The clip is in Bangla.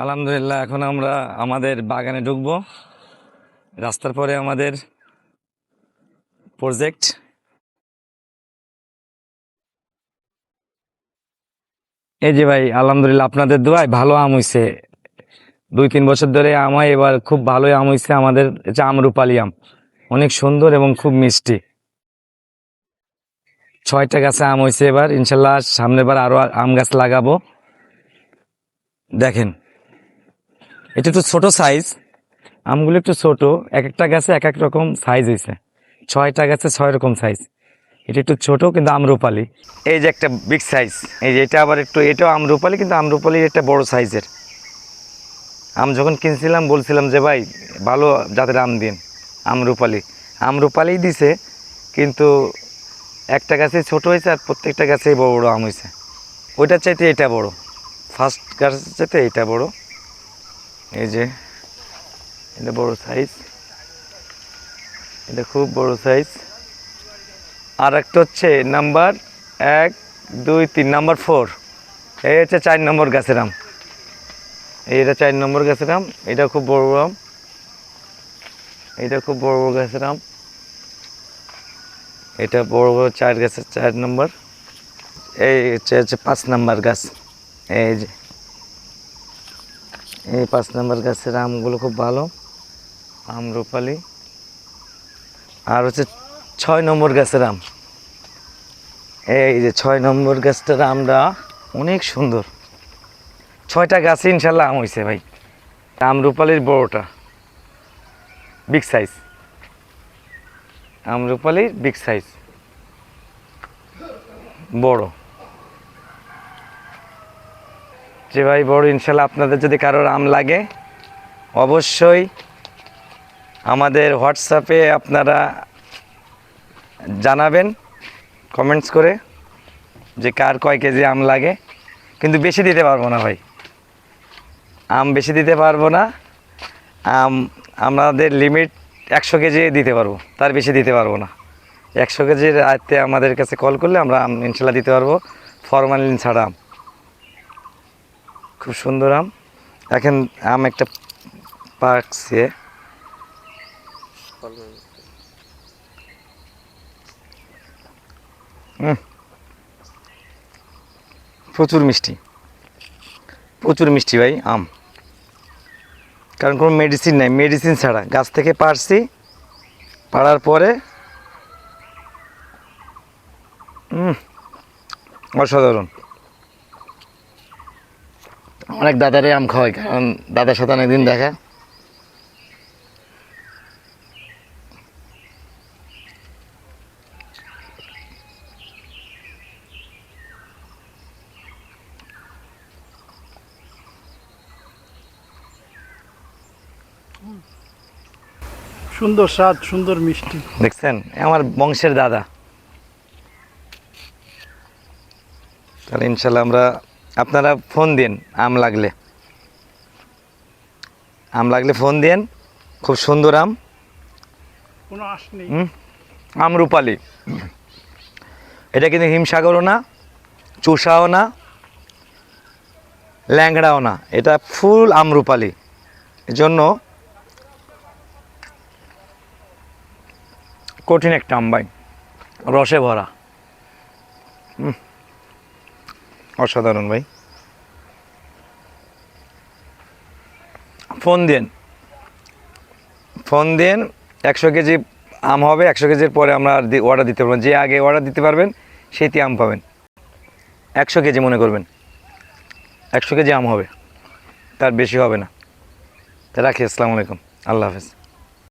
আলহামদুলিল্লাহ, এখন আমরা আমাদের বাগানে ঢুকবো। রাস্তার পরে আমাদের প্রজেক্ট। এই যে ভাই, আলহামদুলিল্লাহ আপনাদের দোয়ায় ভালো আম হইছে। 2-3 বছর ধরে আম হয়, এবার খুব ভালোই আম হইছে আমাদের। এটা আমরুপালি আম, অনেক সুন্দর এবং খুব মিষ্টি। 6টা গাছে আম হইছে এবার। ইনশাল্লাহ সামনের বার আরো আম গাছ লাগাবো। দেখেন, এটা একটু ছোট সাইজ, আমগুলো একটু ছোট, এক একটা গাছে এক এক রকম সাইজ হয়েছে। 6টা গাছে 6 রকম সাইজ। এটা একটু ছোট কিন্তু আমরুপালি। এই যে একটা বিগ সাইজ, এই যে এটা আবার একটু, এটাও আমরুপালি কিন্তু আমরুপালির একটা বড় সাইজের আম। যখন কিনছিলাম বলছিলাম যে ভাই ভালো জাতের আম দিন, আমরুপালি। আমরুপালিই দিছে, কিন্তু একটা গাছে ছোট হয়েছে আর প্রত্যেকটা গাছেই বড় বড় আম হয়েছে। ওইটার চাইতে এটা বড়, ফার্স্ট গাছের চাইতে এটা বড়। এই যে এটা বড় সাইজ, এটা খুব বড় সাইজ। আর একটা হচ্ছে নাম্বার 1, 2, 3, নাম্বার 4। এই হচ্ছে 4 নম্বর গাছের আম। এটা 4 নম্বর গাছের আম। এটা খুব বড় আম, এটা খুব বড় বড় গাছের আম। এটা বড় বড় 4 গাছের 4 নম্বর। এই হচ্ছে 5 নম্বর গাছ। এই যে এই 5 নম্বর গাছের আমগুলো খুব ভালো, আমরুপালি। আর হচ্ছে 6 নম্বর গাছের আম। এই যে 6 নম্বর গাছটার আমটা অনেক সুন্দর। 6টা গাছে ইনশাল্লাহ আম হয়েছে ভাই। আমরুপালির বড়টা বিগ সাইজ, আমরুপালির বিগ সাইজ বড়। যে ভাই বড়, ইনশাল্লাহ আপনাদের যদি কারোর আম লাগে অবশ্যই আমাদের হোয়াটসঅ্যাপে আপনারা জানাবেন কমেন্টস করে যে কার কয় কেজি আম লাগে। কিন্তু বেশি দিতে পারবো না ভাই, আম বেশি দিতে পারবো না। আম আমাদের লিমিট 100 কেজি দিতে পারবো, তার বেশি দিতে পারবো না। 100 কেজির আয়ত্তে আমাদের কাছে কল করলে আমরা আম ইনশাল্লাহ দিতে পারবো, ফরমালিন ছাড়া আম। খুব সুন্দর আম। এখন আম একটা পাকছে, প্রচুর মিষ্টি, প্রচুর মিষ্টি ভাই আম। কারণ কোনো মেডিসিন নাই, মেডিসিন ছাড়া গাছ থেকে পাড়ছি, পাড়ার পরে অসাধারণ। অনেক দাদারে আম খাওয়াই, কারণ দাদার সাথে অনেকদিন দেখা। সুন্দর স্বাদ, সুন্দর মিষ্টি। দেখছেন, আমার বংশের দাদা। তাহলে ইনশাল্লাহ আমরা, আপনারা ফোন দিন আম লাগলে, আম লাগলে ফোন দিন। খুব সুন্দর আম, কোনো আশ নেই। আমরুপালি। এটা কিন্তু হিমসাগরও না, চুষাও না, ল্যাংড়াও না, এটা ফুল আমরুপালি। এজন্য কঠিন একটা আম ভাই, রসে ভরা। অসাধারণ ভাই। ফোন দিন, ফোন দিন। 100 কেজি আম হবে, 100 কেজির পরে আমরা অর্ডার দিতে পারবেন। যে আগে অর্ডার দিতে পারবেন সেইটি আম পাবেন। 100 কেজি মনে করবেন, 100 কেজি আম হবে, তার বেশি হবে না। তা রাখি, আসসালামু আলাইকুম, আল্লাহ হাফেজ।